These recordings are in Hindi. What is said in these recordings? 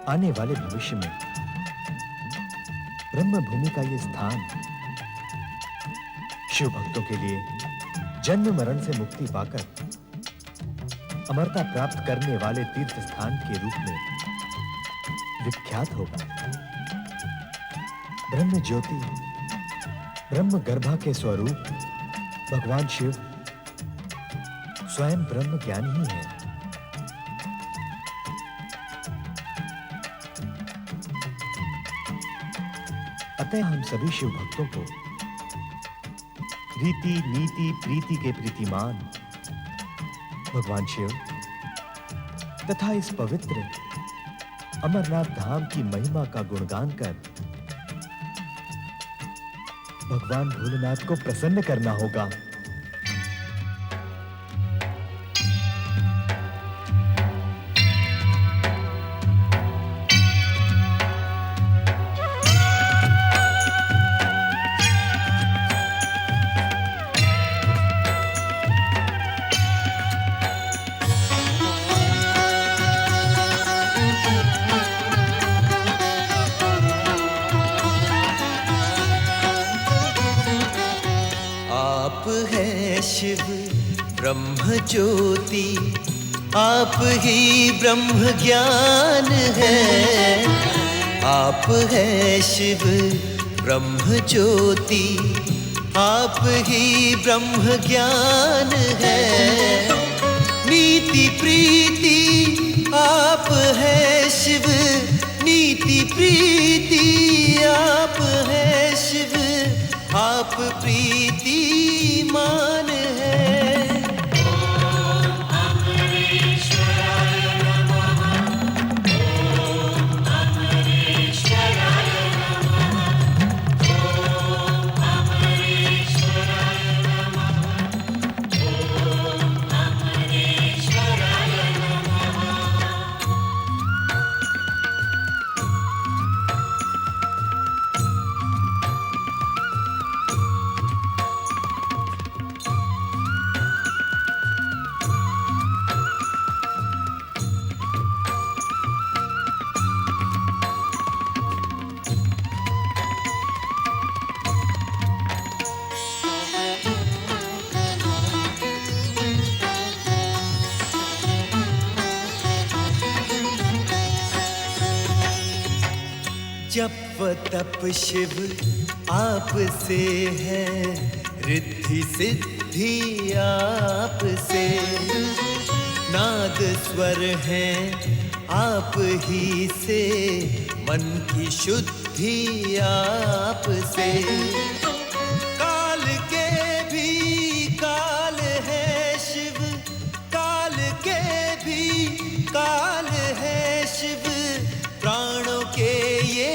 आने वाले भविष्य में ब्रह्म भूमि का ये स्थान शिव भक्तों के लिए जन्म मरण से मुक्ति पाकर अमरता प्राप्त करने वाले तीर्थ स्थान के रूप में विख्यात होगा। ब्रह्म ज्योति, ब्रह्म गर्भा के स्वरूप भगवान शिव स्वयं ब्रह्म ज्ञान ही है। अतः हम सभी शिव भक्तों को रीति नीति प्रीति के प्रीतिमान भगवान शिव तथा इस पवित्र अमरनाथ धाम की महिमा का गुणगान कर भगवान भोलेनाथ को प्रसन्न करना होगा। शिव ब्रह्म ज्योति, आप ही ब्रह्म ज्ञान है। आप है शिव ब्रह्म ज्योति, आप ही ब्रह्म ज्ञान है। नीति प्रीति आप है शिव, नीति प्रीति आप है शिव, आप प्रीति मान है। ओम अमरेश्वराय नमः, ओम अमरेश्वराय नमः, ओम अमरेश्वराय नमः, ओम अमरेश्वराय नमः। जप तप शिव आप से है, रिद्धि सिद्धि आप से। नाद स्वर है आप ही से, मन की शुद्धि आप से। काल के भी काल है शिव, काल के भी काल है शिव, प्राणों के ये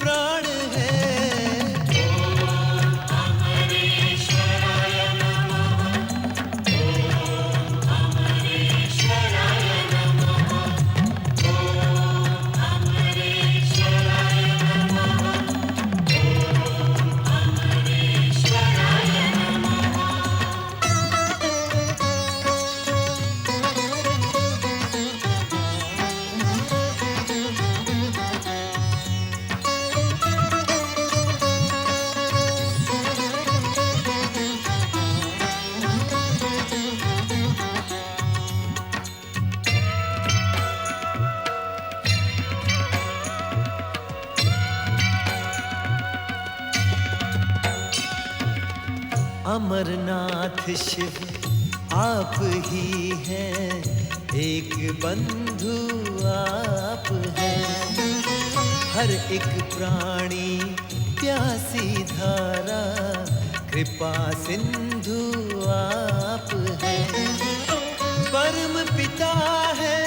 प्राण है। ओम अमरेश्वराय नमः, ओम अमरेश्वराय नमः, ओम अमरेश्वराय नमः, ओम अमरेश्वराय नमः। अमरनाथ शिव आप ही हैं, एक बंधु आप हैं। हर एक प्राणी प्यासी धारा, कृपा सिंधु आप हैं। परम पिता है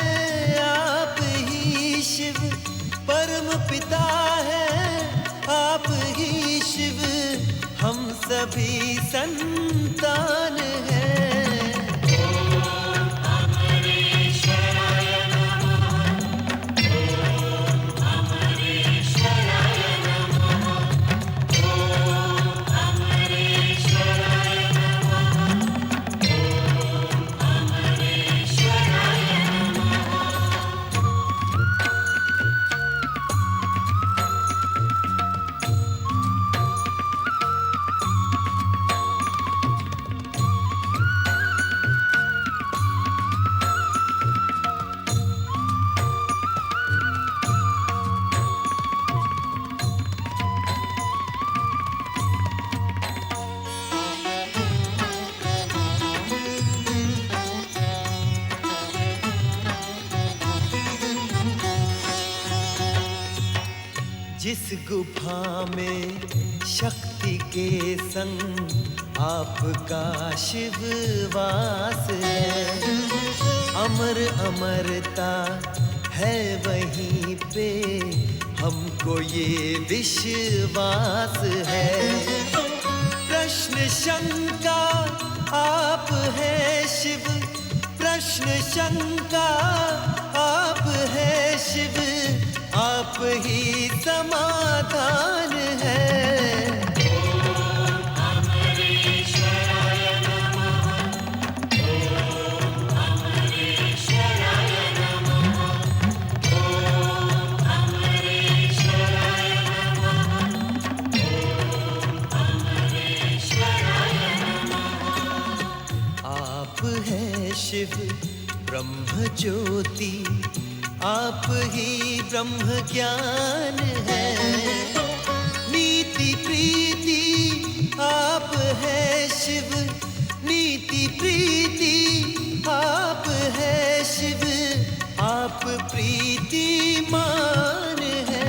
आप ही शिव, परम पिता है आप ही शिव, हम सभी संतान हैं। ओम अमरेश्वराय नमः, ओम अमरेश्वराय नमः, ओम अमरेश्वराय नमः, ओम अमरेश्वराय नमः। जिस गुफा में शक्ति के संग आपका शिव वास है, अमर अमरता है वहीं पे, हमको ये विश्वास है। प्रश्न शंका आप है शिव, प्रश्न शंका आप है शिव, आप ही समाधान है। आप है शिव ब्रह्म ज्योति, आप ही ब्रह्म ज्ञान है। नीति प्रीति आप है शिव, नीति प्रीति आप है शिव, आप प्रीतिमान है।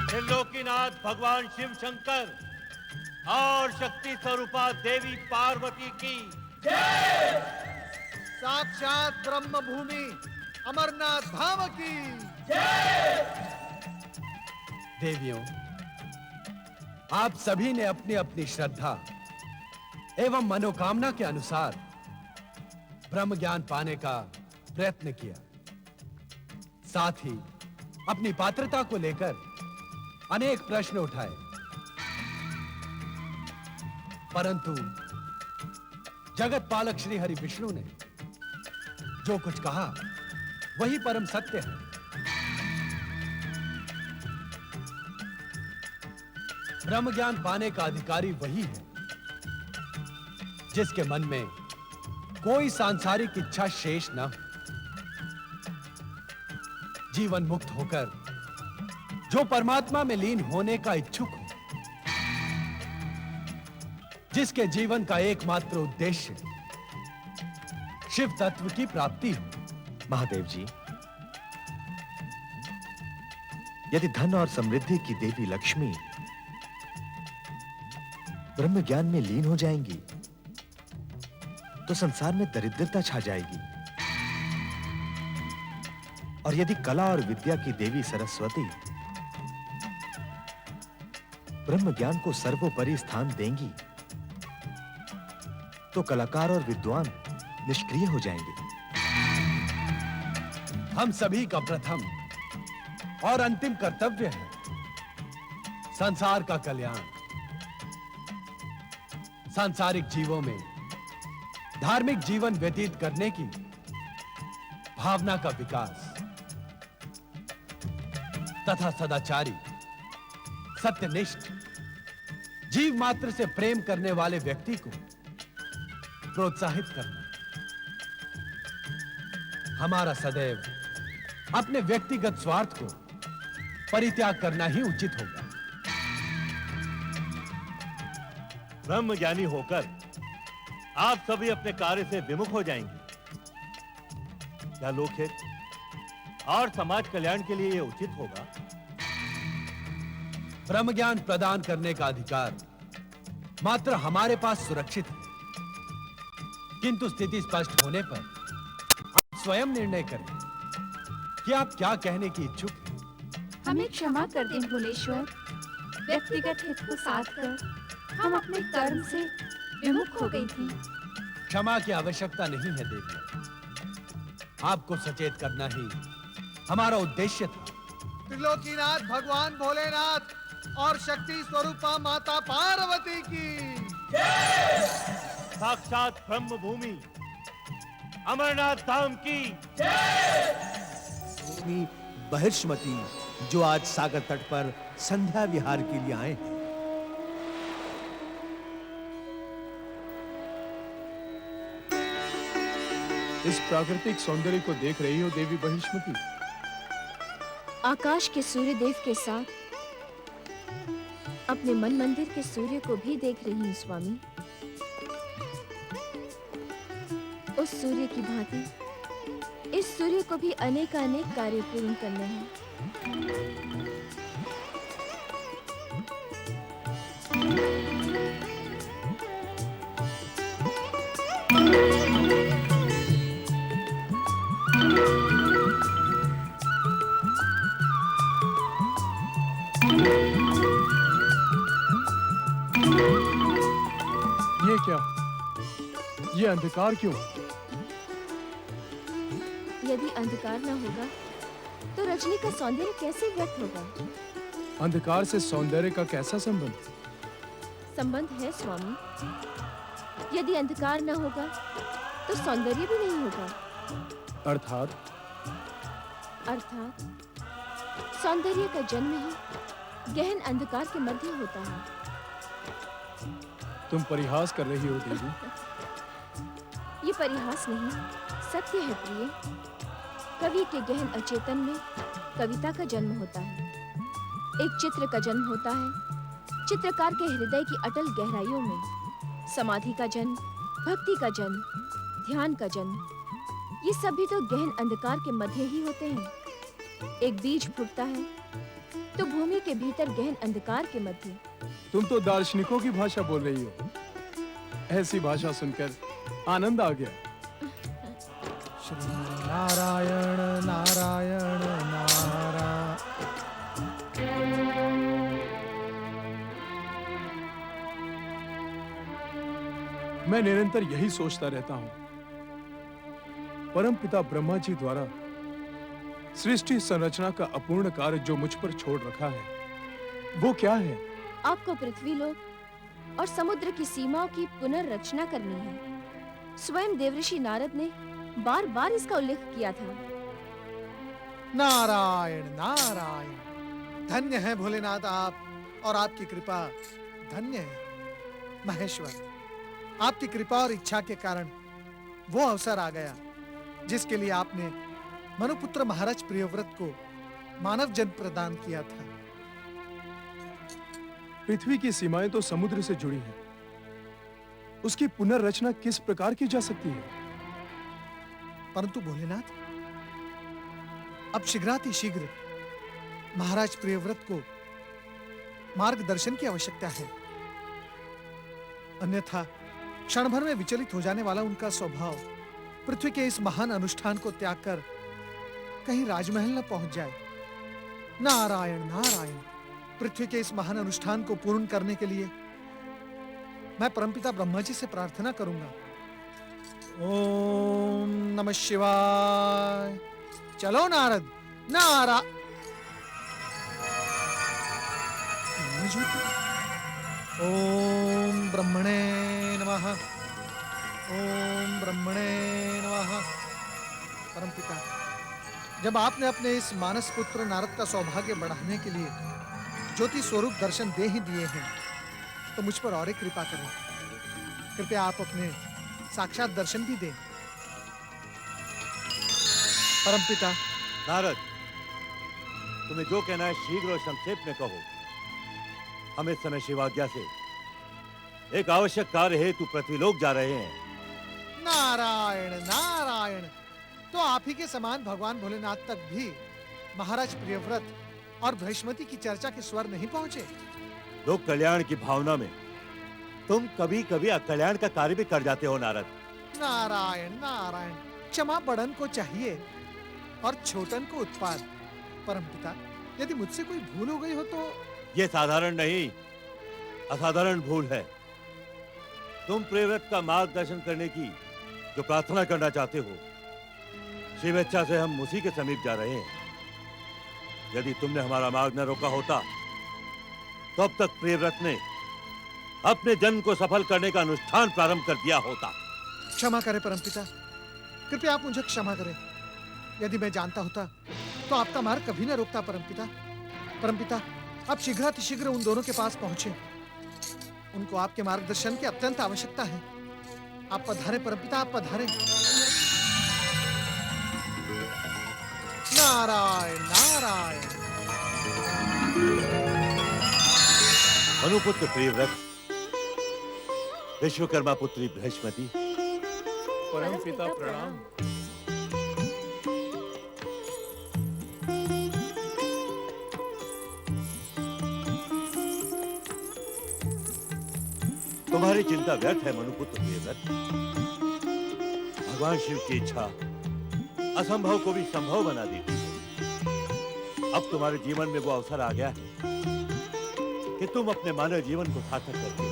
त्रिलोकीनाथ भगवान शिव शंकर और शक्ति स्वरूपा देवी पार्वती की साक्षात ब्रह्म भूमि अमरनाथ धाम की देवियों, आप सभी ने अपनी अपनी श्रद्धा एवं मनोकामना के अनुसार ब्रह्म ज्ञान पाने का प्रयत्न किया। साथ ही अपनी पात्रता को लेकर अनेक प्रश्न उठाए, परंतु जगत पालक श्री हरि विष्णु ने जो कुछ कहा वही परम सत्य है। ब्रह्म ज्ञान पाने का अधिकारी वही है जिसके मन में कोई सांसारिक इच्छा शेष न हो, जीवन मुक्त होकर जो परमात्मा में लीन होने का इच्छुक हो, जिसके जीवन का एकमात्र उद्देश्य शिव तत्व की प्राप्ति हो। महादेव जी, यदि धन और समृद्धि की देवी लक्ष्मी ब्रह्म ज्ञान में लीन हो जाएंगी तो संसार में दरिद्रता छा जाएगी, और यदि कला और विद्या की देवी सरस्वती ब्रह्म ज्ञान को सर्वोपरि स्थान देंगी तो कलाकार और विद्वान निष्क्रिय हो जाएंगे। हम सभी का प्रथम और अंतिम कर्तव्य है संसार का कल्याण, सांसारिक जीवों में धार्मिक जीवन व्यतीत करने की भावना का विकास तथा सदाचारी, सत्यनिष्ठ, जीव मात्र से प्रेम करने वाले व्यक्ति को प्रोत्साहित करना। हमारा सदैव अपने व्यक्तिगत स्वार्थ को परित्याग करना ही उचित होगा। ब्रह्म ज्ञानी होकर आप सभी अपने कार्य से विमुख हो जाएंगे। क्या लोकहित और समाज कल्याण के लिए ये उचित होगा। ब्रह्म ज्ञान प्रदान करने का अधिकार मात्र हमारे पास सुरक्षित है, किंतु स्थिति स्पष्ट होने पर आप स्वयं निर्णय करें कि आप क्या कहने की इच्छुक हैं। हमें क्षमा कर दें भुवनेश्वर। व्यक्तिगत हित को साध कर हम अपने कर्म से विमुख हो गई थी। क्षमा की आवश्यकता नहीं है देवी, आपको सचेत करना ही हमारा उद्देश्य था। त्रिलोकीनाथ भगवान भोलेनाथ और शक्ति स्वरूपा माता पार्वती की साक्षात ब्रह्म भूमि अमरनाथ धाम की भूमि बहिष्मती जो आज सागर तट पर संध्या विहार के लिए आए हैं। इस प्राकृतिक सौंदर्य को देख रही हो देवी बहिष्मती? आकाश के सूर्य देव के साथ अपने मन मंदिर के सूर्य को भी देख रही हूँ स्वामी। उस सूर्य की भांति इस सूर्य को भी अनेक कार्य पूर्ण करने हैं। ये क्या? ये अंधकार क्यों? यदि अंधकार न होगा तो रजनी का सौंदर्य कैसे व्यक्त होगा? अंधकार से सौंदर्य का कैसा संबंध? संबंध है स्वामी। यदि अंधकार न होगा तो सौंदर्य भी नहीं होगा। अर्थात सौंदर्य का जन्म ही गहन अंधकार के मध्य होता है। तुम परिहास कर रही हो देवी। ये परिहास नहीं, सत्य है प्रिय। कवि के गहन अचेतन में कविता का जन्म होता है, एक चित्र का जन्म होता है, चित्रकार के हृदय की अटल गहराइयों में समाधि का जन्म, भक्ति का जन्म, ध्यान का जन्म, ये सभी तो गहन अंधकार के मध्य ही होते हैं। एक बीज फूटता है तो भूमि के भीतर गहन अंधकार के मध्य। तुम तो दार्शनिकों की भाषा बोल रही हो। ऐसी भाषा सुनकर आनंद आ गया। श्री नारायण नारायण नारायण। मैं निरंतर यही सोचता रहता हूं, परम पिता ब्रह्मा जी द्वारा सृष्टि संरचना का अपूर्ण कार्य जो मुझ पर छोड़ रखा है, वो क्या है? आपको पृथ्वी लोक और समुद्र की सीमाओं की पुनर्रचना करनी है। स्वयं देवऋषि नारद ने बार बार इसका उल्लेख किया था। नारायण नारायण। धन्य है भोलेनाथ आप, और आपकी कृपा धन्य है महेश्वर। आपकी कृपा और इच्छा के कारण वो अवसर आ गया जिसके लिए आपने मनुपुत्र महाराज प्रियव्रत को मानव जन्म प्रदान किया था। पृथ्वी की सीमाएं तो समुद्र से जुड़ी हैं। उसकी पुनर्रचना किस प्रकार की जा सकती है? परंतु भोलेनाथ, अब शीघ्रातिशीघ्र महाराज प्रियव्रत को मार्गदर्शन की आवश्यकता है, अन्यथा क्षण भर में विचलित हो जाने वाला उनका स्वभाव पृथ्वी के इस महान अनुष्ठान को त्याग कर कहीं राजमहल न पहुंच जाए। नारायण नारायण। पृथ्वी के इस महान अनुष्ठान को पूर्ण करने के लिए मैं परमपिता ब्रह्मा जी से प्रार्थना करूंगा। ओम नमः शिवाय। चलो नारद। ओम ब्रह्मणे नमः। ओम ब्रह्मणे नमः। परमपिता, जब आपने अपने इस मानस पुत्र नारद का सौभाग्य बढ़ाने के लिए ज्योति स्वरूप दर्शन दे ही दिए हैं, तो मुझ पर और एक कृपा करें। कृपया आप अपने साक्षात दर्शन भी दें। परमपिता। नारद, तुम्हें जो कहना है शीघ्र और संक्षेप में कहो। हम इस समय शिवाज्ञा से एक आवश्यक कार्य हेतु पृथ्वीलोक जा रहे हैं। नारायण नारायण। तो आप ही के समान भगवान भोलेनाथ तक भी महाराज प्रियव्रत और बृहस्पति की चर्चा के स्वर नहीं पहुंचे। लोक कल्याण की भावना में तुम कभी कभी अकल्याण का कार्य भी कर जाते हो नारद। नारायण नारायण, क्षमा बड़न को चाहिए और छोटन को उत्पाद। परमपिता, यदि मुझसे कोई भूल हो गई हो तो। ये साधारण नहीं, असाधारण भूल है। तुम प्रियव्रत का मार्गदर्शन करने की जो प्रार्थना करना चाहते हो, शिवेच्छा से हम उसी के समीप जा रहे हैं। यदि तुमने हमारा मार्ग न रोका होता तो अब तक प्रियव्रत ने अपने जन्म को सफल करने का अनुष्ठान प्रारंभ कर दिया होता। क्षमा करें परमपिता, कृपया आप मुझे क्षमा करें। यदि मैं जानता होता तो आपका मार्ग कभी न रोकता। परमपिता, परमपिता, आप शीघ्र उन दोनों के पास पहुंचे। उनको आपके मार्गदर्शन की अत्यंत आवश्यकता है। आप पधारें परमपिता, आप पधारें। नारायण नारायण। मनुपुत्र प्रियव्रत, विश्वकर्मा पुत्री बृहस्पति, परमपिता प्रणाम। तुम्हारी चिंता व्यर्थ है मनुपुत्र प्रियव्रत। भगवान शिव की इच्छा असंभव को भी संभव बना देती है। अब तुम्हारे जीवन में वो अवसर आ गया है कि तुम अपने मानव जीवन को सार्थक करके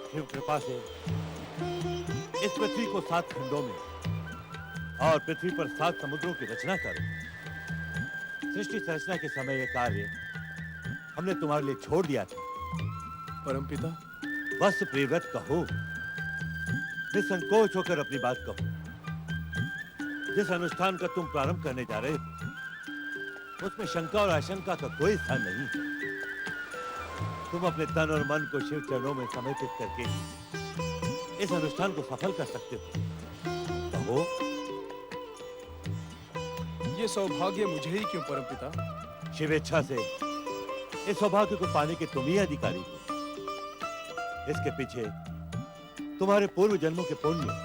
शिव कृपा से इस पृथ्वी को 7 खंडों में और पृथ्वी पर 7 समुद्रों की रचना करो। सृष्टि संरचना के समय यह कार्य हमने तुम्हारे लिए छोड़ दिया था। परमपिता, बस प्रियव्रत कहो, निसंकोच होकर अपनी बात कहो। जिस अनुष्ठान का तुम प्रारंभ करने जा रहे हो उसमें शंका और आशंका का कोई स्थान नहीं। तुम अपने तन और मन को शिव चरणों में समर्पित करके इस अनुष्ठान को सफल कर सकते हो। कहो। ये सौभाग्य मुझे ही क्यों परमपिता? शिव इच्छा से इस सौभाग्य को पाने के तुम ही अधिकारी हो। इसके पीछे तुम्हारे पूर्व जन्मों के पुण्य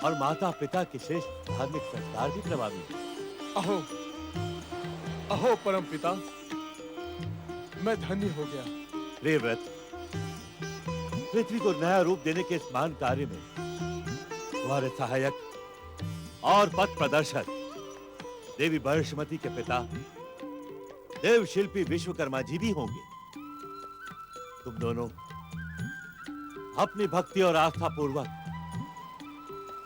और माता पिता के श्रेष्ठ धार्मिक संस्कार भी प्रभावी हैं। अहो अहो परमपिता, मैं धन्य हो गया। प्रियव्रत, पृथ्वी को नया रूप देने के इस महान कार्य में तुम्हारे सहायक और पथ प्रदर्शक देवी बृहस्पति के पिता देव शिल्पी विश्वकर्मा जी भी होंगे। तुम दोनों अपनी भक्ति और आस्था पूर्वक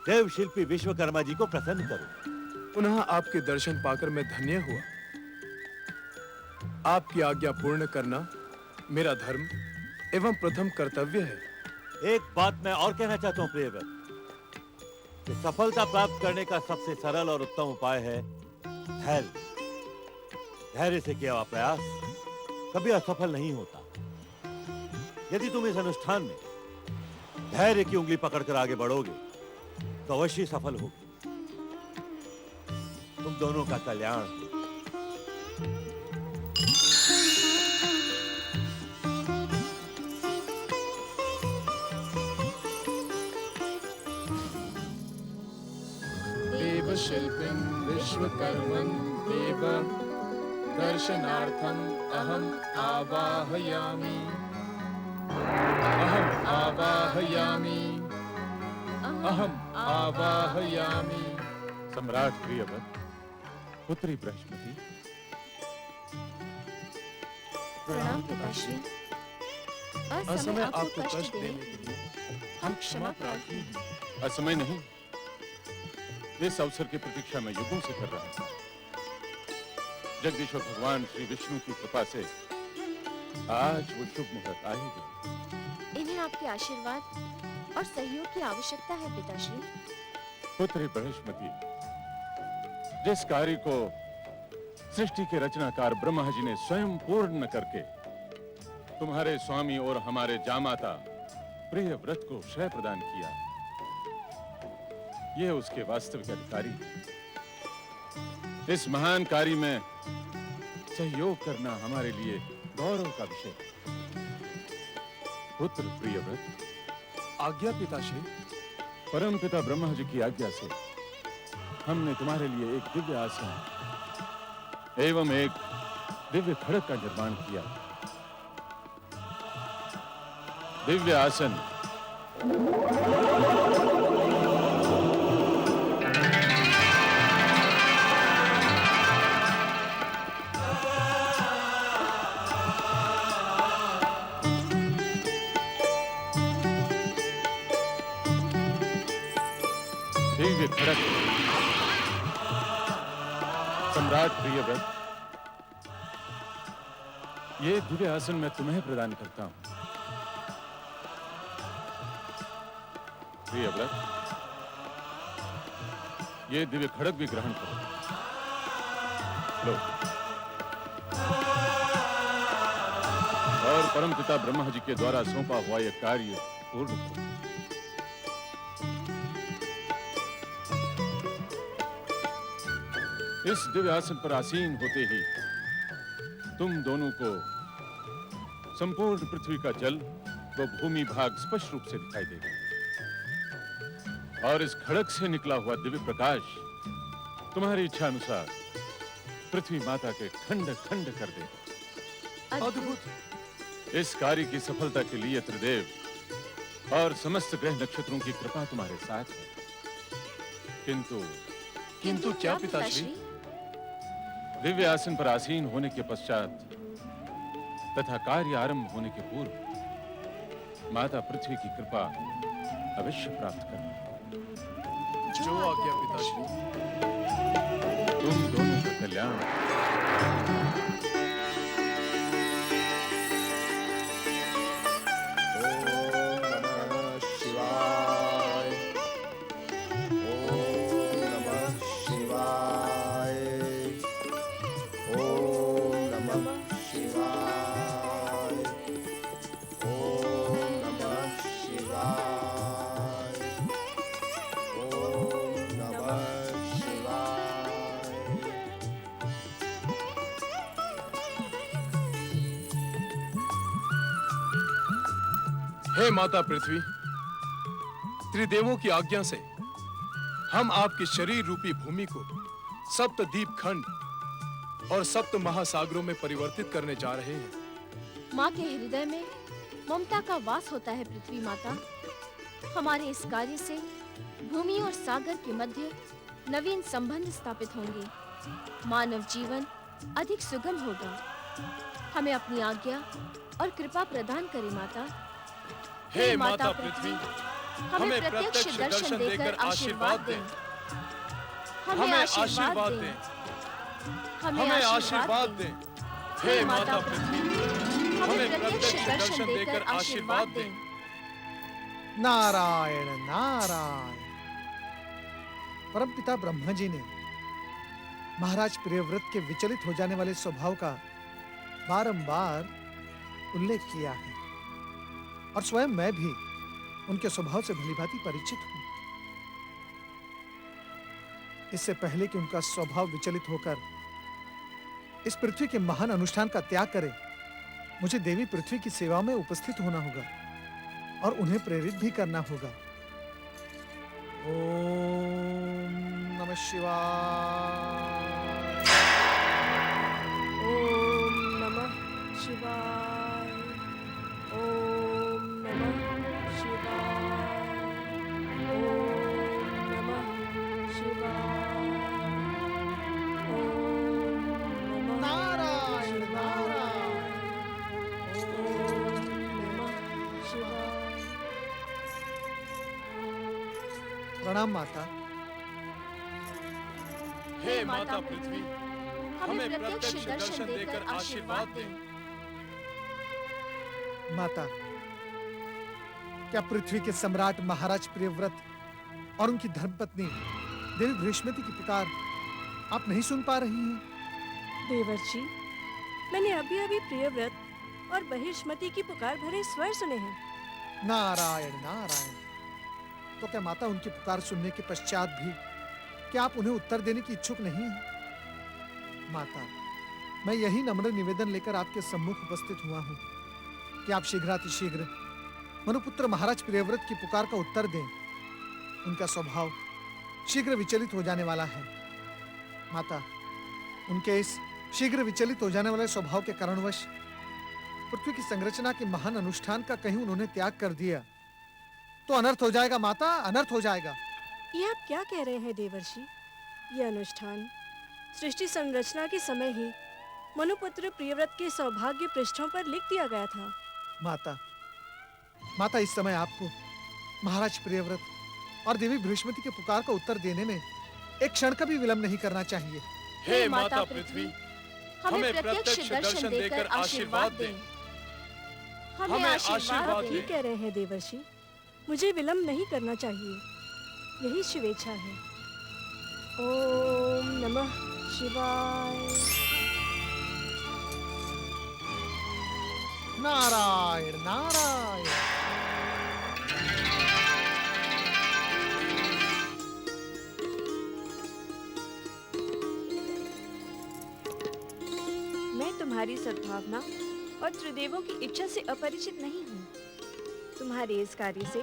देव शिल्पी विश्वकर्मा जी को प्रसन्न करो। पुनः आपके दर्शन पाकर मैं धन्य हुआ। आपकी आज्ञा पूर्ण करना मेरा धर्म एवं प्रथम कर्तव्य है। एक बात मैं और कहना चाहता हूं प्रियव्रत, कि सफलता प्राप्त करने का सबसे सरल और उत्तम उपाय है धैर्य। धैर्य से किया हुआ प्रयास कभी असफल नहीं होता। यदि तुम इस अनुष्ठान में धैर्य की उंगली पकड़कर आगे बढ़ोगे तो अवश्य सफल होगे। तुम दोनों का कल्याण हो। देवशिल्पिं विश्वकर्मं देव दर्शनार्थम् अहम् आवाहयामि। अहम् आवाहयामि। अहम् आवाहयामि। सम्राट प्रियव्रत, पुत्री बृहस्पति, प्रणाम पिताश्री। असमय आपको कष्ट देने के लिए हम क्षमा प्रार्थी हैं। असमय नहीं, इस अवसर की प्रतीक्षा मैं युगों से कर रहा हूं। जगदीश्वर भगवान श्री विष्णु की कृपा से आज वो शुभ मुहूर्त आ ही गया। इन्हें आपके आशीर्वाद और सहयोग की आवश्यकता है पिताश्री। पुत्री बृहस्पति, जिस कार्य को सृष्टि के रचनाकार ब्रह्मा जी ने स्वयं पूर्ण करके तुम्हारे स्वामी और हमारे जामाता प्रियव्रत को श्रेय प्रदान किया, ये उसके वास्तविक अधिकारी हैं। इस महान कार्य में सहयोग करना हमारे लिए गौरव का विषय है। पुत्र प्रियव्रत, आज्ञा पिताश्री। परम पिता ब्रह्मा जी की आज्ञा से हमने तुम्हारे लिए एक दिव्य आसन एवं एक दिव्य खड़ग का निर्माण किया। दिव्य आसन दिव्य खड़ग सम्राट प्रियव्रत, ये दिव्य आसन मैं तुम्हें प्रदान करता हूं। प्रियव्रत, ये दिव्य खड़ग भी ग्रहण करो। लो। और परमपिता ब्रह्मा जी के द्वारा सौंपा हुआ यह कार्य पूर्ण करो। इस दिव्य आसन पर आसीन होते ही तुम दोनों को संपूर्ण पृथ्वी का जल व भूमि भाग स्पष्ट रूप से दिखाई देगा और इस खड़ग से निकला हुआ दिव्य प्रकाश तुम्हारी इच्छा अनुसार पृथ्वी माता के खंड खंड कर देगा। अद्भुत। इस कार्य की सफलता के लिए त्रिदेव और समस्त ग्रह नक्षत्रों की कृपा तुम्हारे साथ है। किंतु क्या पिताश्री? दिव्य आसन पर आसीन होने के पश्चात तथा कार्य आरंभ होने के पूर्व माता पृथ्वी की कृपा अवश्य प्राप्त करना। जो आज्ञा पिताश्री। तुम दोनों का कल्याण। हे माता पृथ्वी, त्रिदेवों की आज्ञा से हम आपके शरीर रूपी भूमि को सप्त द्वीप खंड और सप्त महासागरों में परिवर्तित करने जा रहे हैं। माँ के हृदय में ममता का वास होता है पृथ्वी माता। हमारे इस कार्य से भूमि और सागर के मध्य नवीन संबंध स्थापित होंगे। मानव जीवन अधिक सुगम होगा। हमें अपनी आज्ञा और कृपा प्रदान करें माता। हे माता पृथ्वी, हमें प्रत्यक्ष दर्शन देकर आशीर्वाद दें। हमें आशीर्वाद दें। हमें आशीर्वाद दें। हे माता पृथ्वी, हमें प्रत्यक्ष दर्शन देकर आशीर्वाद दें। नारायण नारायण। परमपिता ब्रह्मा जी ने महाराज प्रियव्रत के विचलित हो जाने वाले स्वभाव का बारंबार उल्लेख किया है और स्वयं मैं भी उनके स्वभाव से भलीभांति परिचित हूं। इससे पहले कि उनका स्वभाव विचलित होकर इस पृथ्वी के महान अनुष्ठान का त्याग करे, मुझे देवी पृथ्वी की सेवा में उपस्थित होना होगा और उन्हें प्रेरित भी करना होगा। ओम नमः शिवाय। ओम नमः शिवाय। ओम नमः शिवाय। ओम नमः शिवाय। ओम नमः नारायण नारायण। ओम नमः शिवाय। प्रणाम माता। हे माता पृथ्वी, हमें प्रत्यक्ष दर्शन देकर आशीर्वाद दें। माता, क्या पृथ्वी के सम्राट महाराज प्रियव्रत और उनकी धर्मपत्नी देवी बृहस्पति की पुकार आप नहीं सुन पा रही हैं? देवर जी, मैंने अभी अभी प्रियव्रत और बहिष्मति की पुकार भरे स्वर सुने हैं। नारायण नारायण। तो क्या माता उनकी पुकार सुनने के पश्चात भी क्या आप उन्हें उत्तर देने की इच्छुक नहीं हैं? माता, मैं यही नम्र निवेदन लेकर आपके सम्मुख उपस्थित हुआ हूं कि आप शीघ्रातिशीघ्र मनुपुत्र महाराज प्रियव्रत की पुकार का उत्तर दें। उनका स्वभाव शीघ्र विचलित हो जाने वाला है। माता, उनके इस शीघ्र विचलित हो जाने वाले स्वभाव के कारणवश पृथ्वी की संरचना के महान अनुष्ठान का कहीं उन्होंने त्याग कर दिया तो अनर्थ हो जाएगा माता, अनर्थ हो जाएगा। ये आप क्या कह रहे हैं देवर्षि? ये अनुष्ठान सृष्टि संरचना के समय ही मनुपुत्र प्रियव्रत के सौभाग्य पृष्ठों पर लिख दिया गया था। माता, इस समय आपको महाराज प्रियव्रत और देवी बृहस्पति के पुकार का उत्तर देने में एक क्षण का भी विलंब नहीं करना चाहिए। हे माता पृथ्वी, हमें प्रत्यक्ष दर्शन देकर आशीर्वाद दें। हमें आशीर्वाद आप दें। ठीक कह रहे हैं देवर्षि, मुझे विलंब नहीं करना चाहिए, यही शिवेच्छा है। ओम नमः शिवाय। नारायण नारायण। मैं तुम्हारी सद्भावना और त्रिदेवों की इच्छा से अपरिचित नहीं हूँ। तुम्हारे इस कार्य से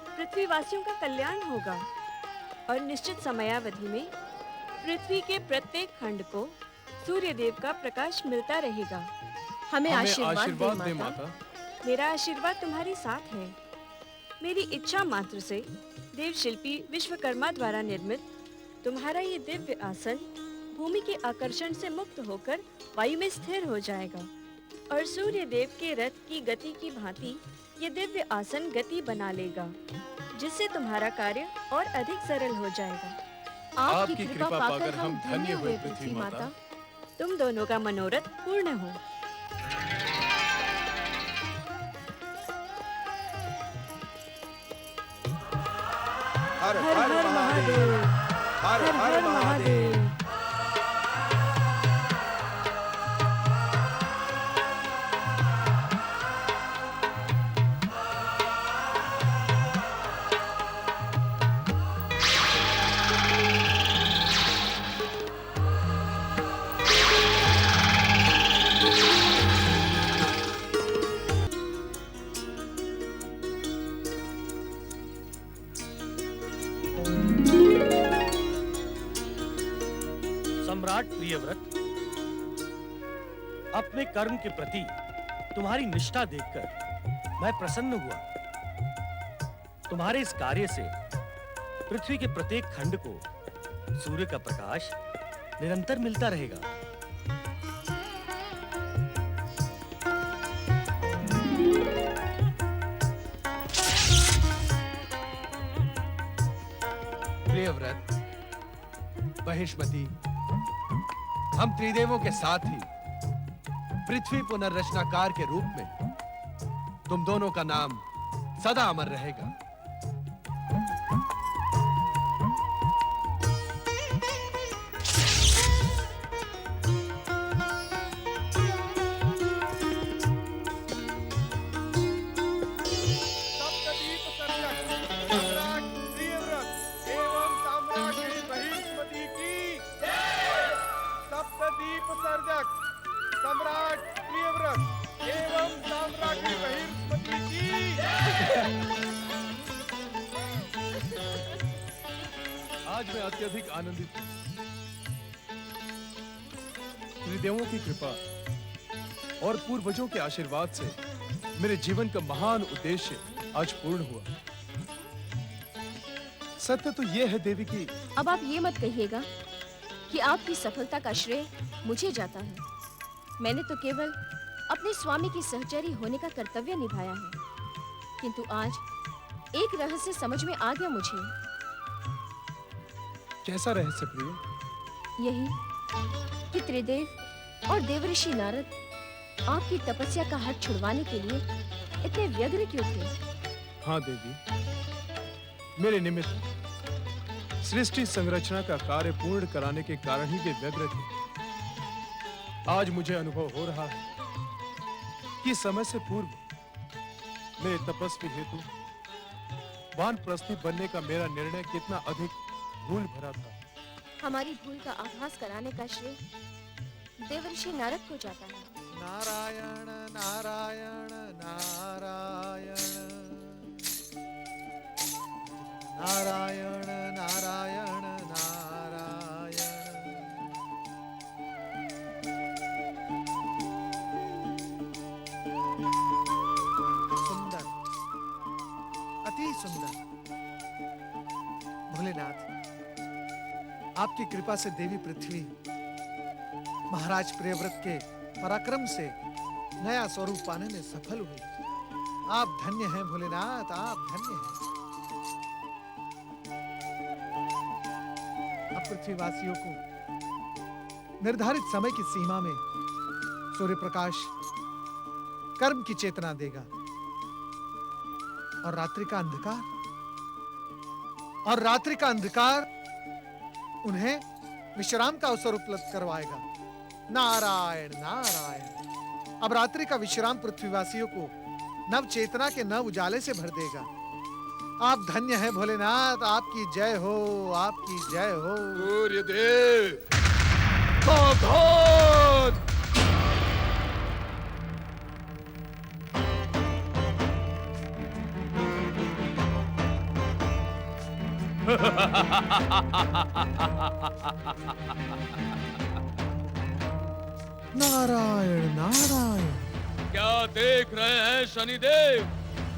पृथ्वीवासियों का कल्याण होगा और निश्चित समयावधि में पृथ्वी के प्रत्येक खंड को सूर्य देव का प्रकाश मिलता रहेगा। हमें हमें आशीर्वाद आशीर्वाद दे दे माता। माता। मेरा आशीर्वाद तुम्हारे साथ है। मेरी इच्छा मात्र से देव शिल्पी विश्वकर्मा द्वारा निर्मित तुम्हारा ये दिव्य आसन भूमि के आकर्षण से मुक्त होकर वायु में स्थिर हो जाएगा और सूर्य देव के रथ की गति की भांति ये दिव्य आसन गति बना लेगा, जिससे तुम्हारा कार्य और अधिक सरल हो जाएगा। आपकी कृपा पाकर हम धन्य हुए पृथ्वी माता। तुम दोनों का मनोरथ पूर्ण हो। हर हर हर महादेव, हर हर महादेव। सम्राट प्रियव्रत, अपने कर्म के प्रति तुम्हारी निष्ठा देखकर मैं प्रसन्न हुआ। तुम्हारे इस कार्य से पृथ्वी के प्रत्येक खंड को सूर्य का प्रकाश निरंतर मिलता रहेगा। प्रियव्रत, बहिष्मति, हम त्रिदेवों के साथ ही पृथ्वी पुनर्रचनाकार के रूप में तुम दोनों का नाम सदा अमर रहेगा। सप्तदीप सर्जक सम्राट प्रियव्रत एवं साम्राज्ञी बहिष्मति की जय। सप्तदीप सर्जक सम्राट प्रियव्रत एवं साम्राज्ञी बहिष्मति की जय। आज मैं अत्यधिक आनंदित हूँ। त्रिदेवों की कृपा और पूर्वजों के आशीर्वाद से मेरे जीवन का महान उद्देश्य आज पूर्ण हुआ। सत्य तो यह है देवी की अब आप ये मत कहिएगा कि आपकी सफलता का श्रेय मुझे जाता है। मैंने तो केवल अपने स्वामी की सहचरी होने का कर्तव्य निभाया है, किंतु आज एक रहस्य समझ में आ गया मुझे। कैसा रहस्य प्रिय? यही कि त्रिदेव और देवऋषि नारद आपकी तपस्या का हट छुड़वाने के लिए इतने व्यग्र क्यों थे? हाँ देवी, मेरे निमित्त सृष्टि संरचना का कार्य पूर्ण कराने के कारण ही वे व्यग्र थे। आज मुझे अनुभव हो रहा है कि समय से पूर्व मेरे तपस्वी हेतु वानप्रस्थी बनने का मेरा निर्णय कितना अधिक भूल भरा था। हमारी भूल का आभास कराने का श्रेय देवऋषि नारद को जाता है। नारायण नारायण नारायण नारायण नारायण आपकी कृपा से देवी पृथ्वी महाराज प्रियव्रत के पराक्रम से नया स्वरूप पाने में सफल हुई। आप धन्य हैं भोलेनाथ, आप धन्य हैं। अब पृथ्वीवासियों को निर्धारित समय की सीमा में सूर्य प्रकाश कर्म की चेतना देगा और रात्रि का अंधकार उन्हें विश्राम का अवसर उपलब्ध करवाएगा। नारायण नारायण। अब रात्रि का विश्राम पृथ्वीवासियों को नव चेतना के नव उजाले से भर देगा। आप धन्य हैं भोलेनाथ, आपकी जय हो, आपकी जय हो। सूर्यदेव सावधान। नारायण नारायण। क्या देख रहे हैं शनिदेव?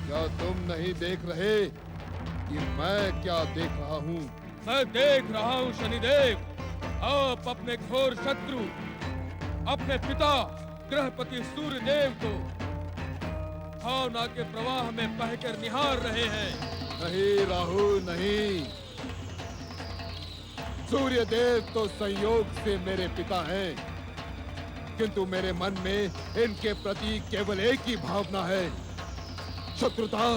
क्या तुम नहीं देख रहे कि मैं क्या देख रहा हूँ? मैं देख रहा हूँ शनिदेव। आप अपने घोर शत्रु अपने पिता ग्रहपति सूर्यदेव को भावना के प्रवाह में बहकर निहार रहे हैं। नहीं राहु नहीं। सूर्यदेव तो संयोग से मेरे पिता हैं, किंतु मेरे मन में इनके प्रति केवल एक ही भावना है, शत्रुता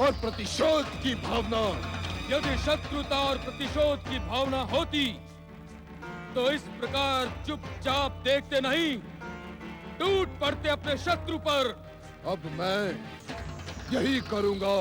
और प्रतिशोध की भावना। यदि शत्रुता और प्रतिशोध की भावना होती तो इस प्रकार चुपचाप देखते नहीं, टूट पड़ते अपने शत्रु पर। अब मैं यही करूंगा।